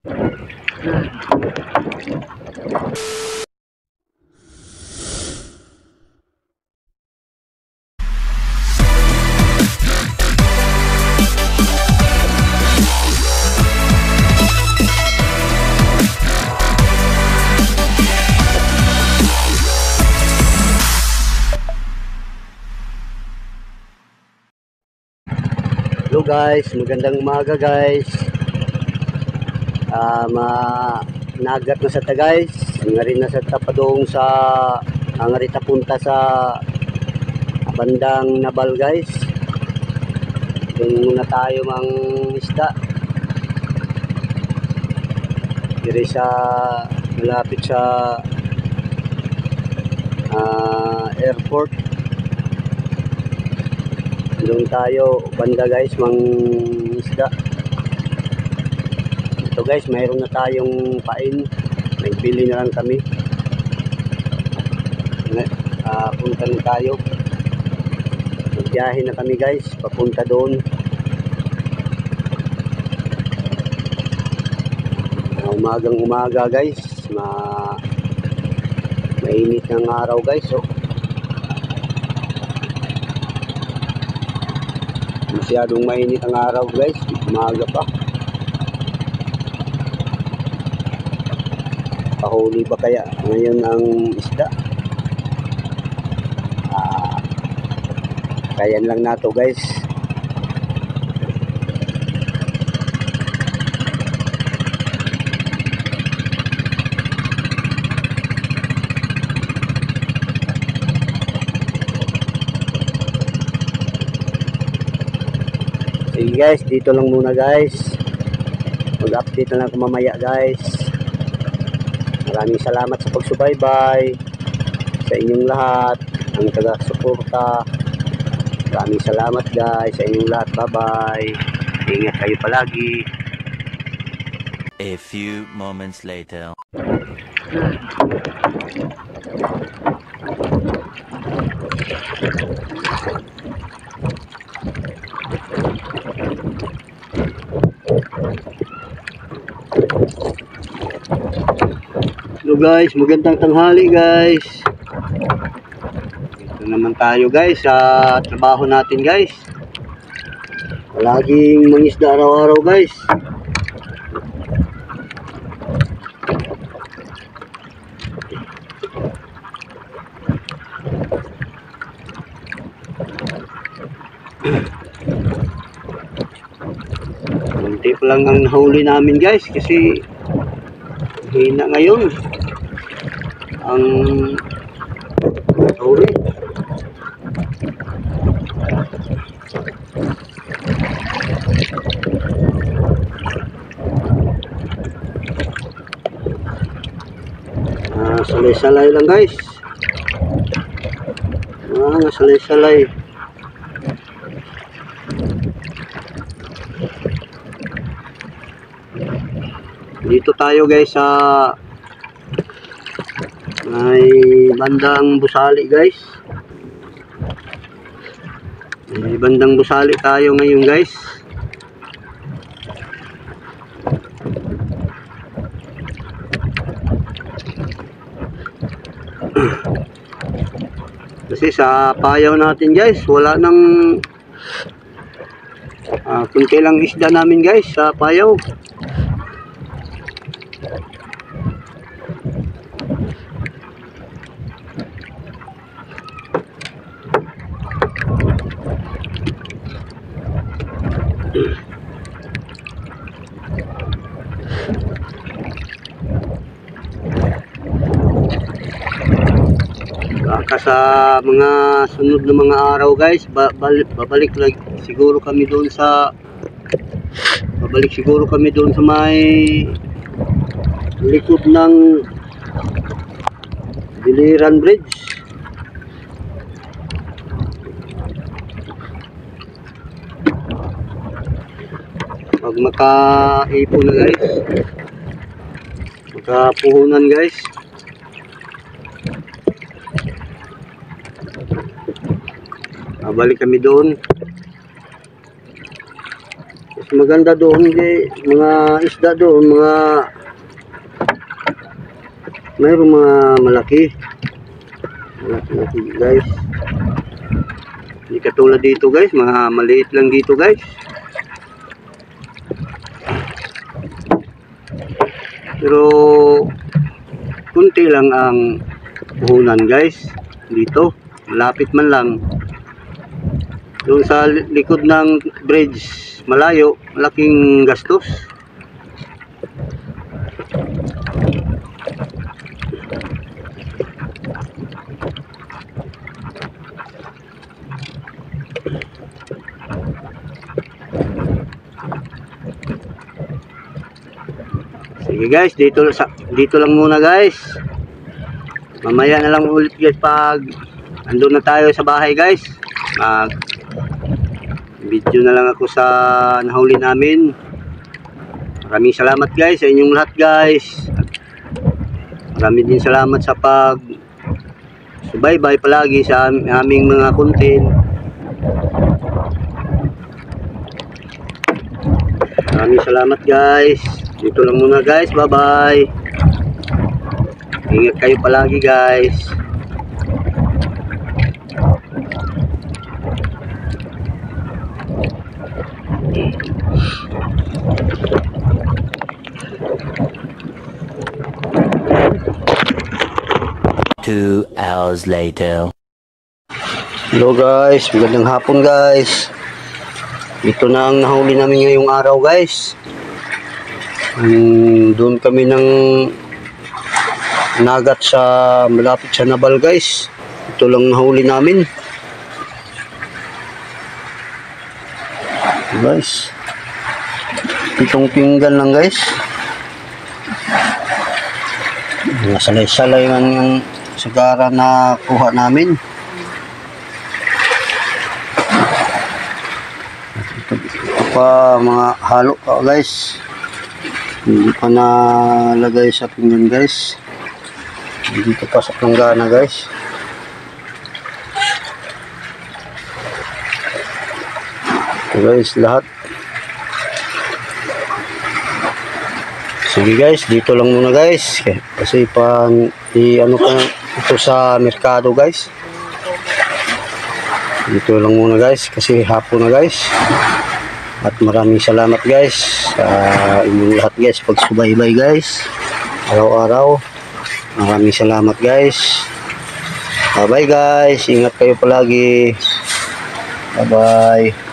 Hello guys, magandang umaga guys. Nagat na sa ta guys. Ngari na sa tapadong sa angarita punta sa bandang Nabal guys. Doon muna tayo mang isda. Diri sa malapit sa airport. Doon tayo banda guys mang isda. Ito guys, mayroon na tayong pain. Nagbili na lang kami. Punta na tayo. Magbiyahe na kami guys, papunta doon. Umagang umaga guys, mainit ng araw guys. So masyadong mainit ang araw guys, umaga pa. Pahuli ba kaya ngayon ang isda? Kayan lang nato guys. Sige guys, dito lang muna guys. Mag-update na lang ako mamaya guys. Maraming salamat sa pagsubaybay sa inyong lahat, ang taga-suporta. Maraming salamat guys sa inyong lahat. Bye-bye. Ingat kayo palagi. A few moments later. Hello guys, magandang tanghali guys. Ito naman tayo guys sa trabaho natin guys. Laging mangisda araw-araw guys. Kunti pa lang ang nahuli namin guys kasi hina ngayon ang huli. Salay-salay lang guys. Salay-salay. Dito tayo guys sa may bandang Busali guys. May bandang Busali tayo ngayon guys. Kasi sa payaw natin guys, wala nang kunti lang isda namin guys sa payaw. Baka sa mga sunod na mga araw guys, babalik siguro kami doon sa may likod ng Biliran Bridge. Pag makaipon na guys, makapuhunan guys, balik kami doon. maganda doon, mga isda doon, mayroong mga malaki guys. Hindi katulad dito guys, mga maliit lang dito guys. Pero kunti lang ang puhunan guys dito, malapit man lang. Doon sa likod ng bridge, malayo, malaking gastos. Sige guys, dito lang muna guys. Mamaya na lang ulit guys pag andun na tayo sa bahay guys. Mag video na lang ako sa nahuli namin. Maraming salamat guys sa inyong lahat guys. Maraming din salamat sa pag subaybay palagi sa aming mga content. Maraming salamat guys. Dito lang muna guys. Bye bye. Ingat kayo palagi guys. Two hours later. Hello guys, magandang hapon guys. Ito na ang nahuli namin ngayong araw guys. Doon kami ng nagat sa malapit sa Nabal guys. Ito lang nahuli namin guys. Itong pinggan lang guys. Nasalay-salay man yung sigara na kuha namin. Ito pa mga halo pa guys. Hindi pa nalagay sa pinggan guys. Hindi pa pasok ng gana guys. Ito guys lahat. Sige guys, dito lang muna guys. Kasi ano pa ito sa merkado guys. Dito lang muna guys kasi hapon na guys. At maraming salamat guys sa inyong lahat guys pagsubaybay guys araw-araw. Maraming salamat guys. Bye bye guys, ingat kayo palagi. Bye bye.